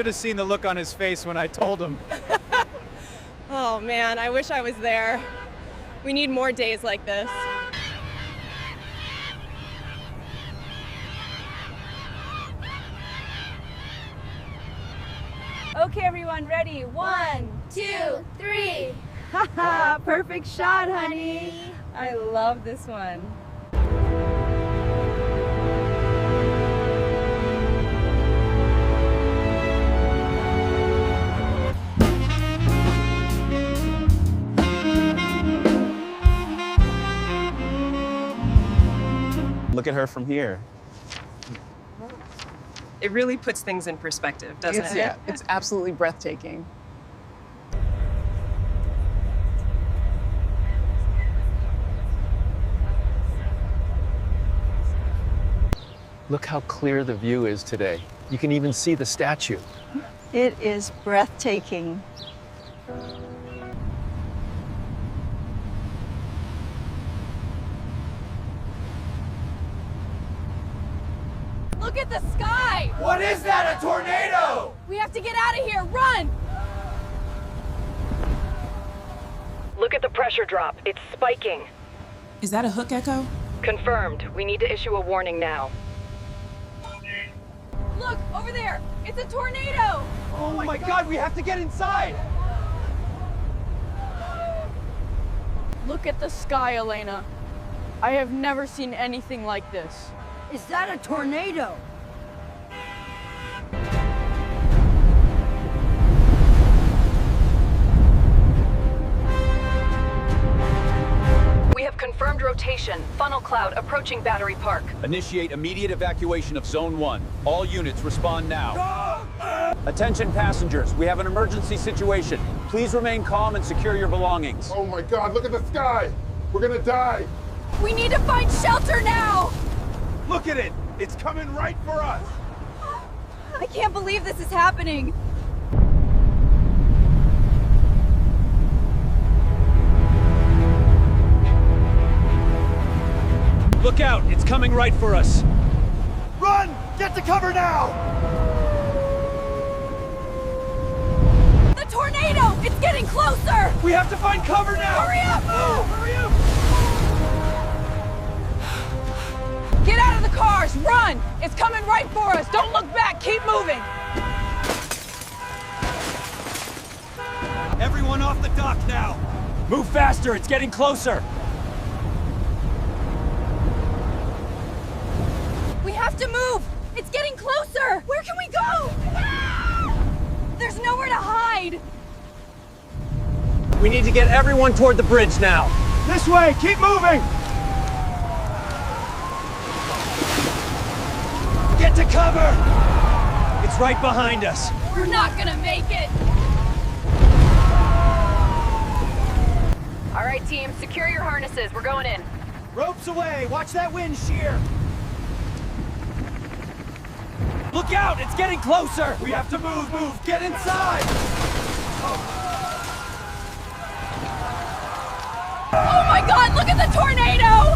should have seen the look on his face when I told him. Oh man, I wish I was there. We need more days like this. Okay, everyone, ready? 1, 2, 3. Haha, perfect shot, honey. I love this one. Look at her from here. It really puts things in perspective, doesn't it? Yeah, it's absolutely breathtaking. Look how clear the view is today. You can even see the statue. It is breathtaking. Look at the sky! What is that, a tornado? We have to get out of here, run! Look at the pressure drop. It's spiking. Is that a hook echo? Confirmed. We need to issue a warning now. Look, over there! It's a tornado! Oh my God, we have to get inside! Look at the sky, Elena. I have never seen anything like this. Is that a tornado? We have confirmed rotation. Funnel cloud approaching Battery Park. Initiate immediate evacuation of Zone 1. All units respond now. Attention passengers, we have an emergency situation. Please remain calm and secure your belongings. Oh my God, look at the sky! We're gonna die! We need to find shelter now! Look at it! It's coming right for us! I can't believe this is happening! Look out, it's coming right for us. Run! Get to cover now! The tornado! It's getting closer! We have to find cover now! Hurry up! Move! Hurry up! Get out of the cars! Run! It's coming right for us! Don't look back! Keep moving! Everyone off the dock now! Move faster, it's getting closer! We have to move! It's getting closer! Where can we go? There's nowhere to hide! We need to get everyone toward the bridge now. This way! Keep moving! Get to cover! It's right behind us. We're not gonna make it! All right, team, secure your harnesses. We're going in. Ropes away! Watch that wind shear! Look out! It's getting closer! We have to move! Get inside! Oh my God, look at the tornado!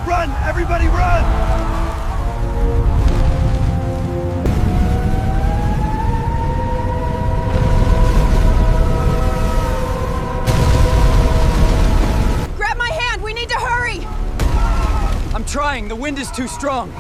Run! Everybody run! Grab my hand, we need to hurry! I'm trying, the wind is too strong.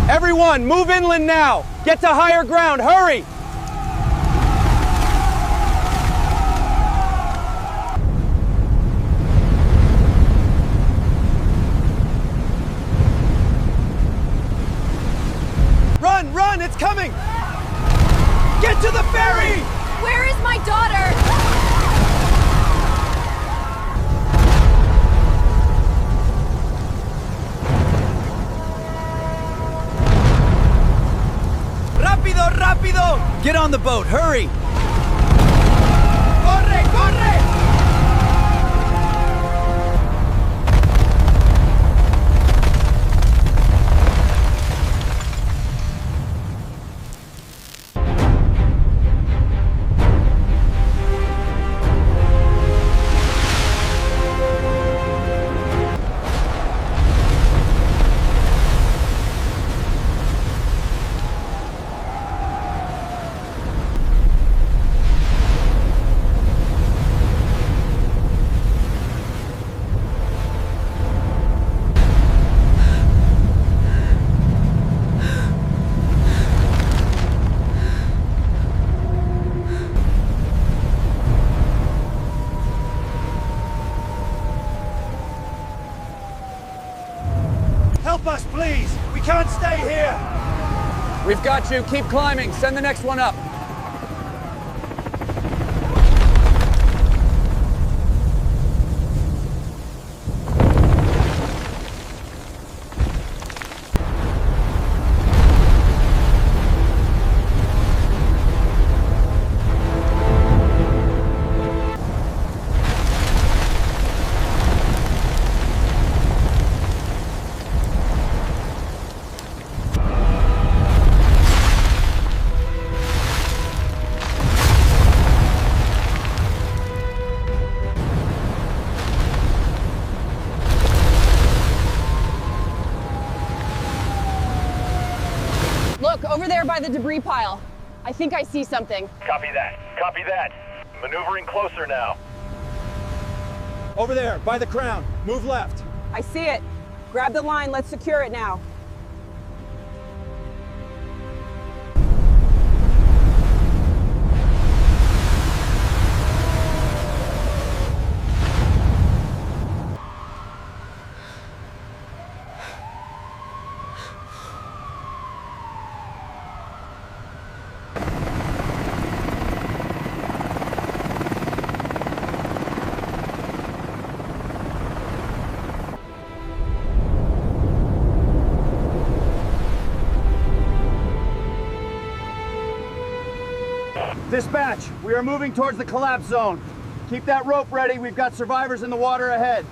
Everyone, move inland now! Get to higher ground, hurry! Run, it's coming! Get to the ferry! Where is my daughter? Rápido! Get on the boat, hurry! Corre, corre! can't stay here! We've got you. Keep climbing. Send the next one up. Look, over there by the debris pile. I think I see something. Copy that. Copy that. Maneuvering closer now. Over there, by the crown. Move left. I see it. Grab the line, let's secure it now. Dispatch, we are moving towards the collapse zone. Keep that rope ready. We've got survivors in the water ahead.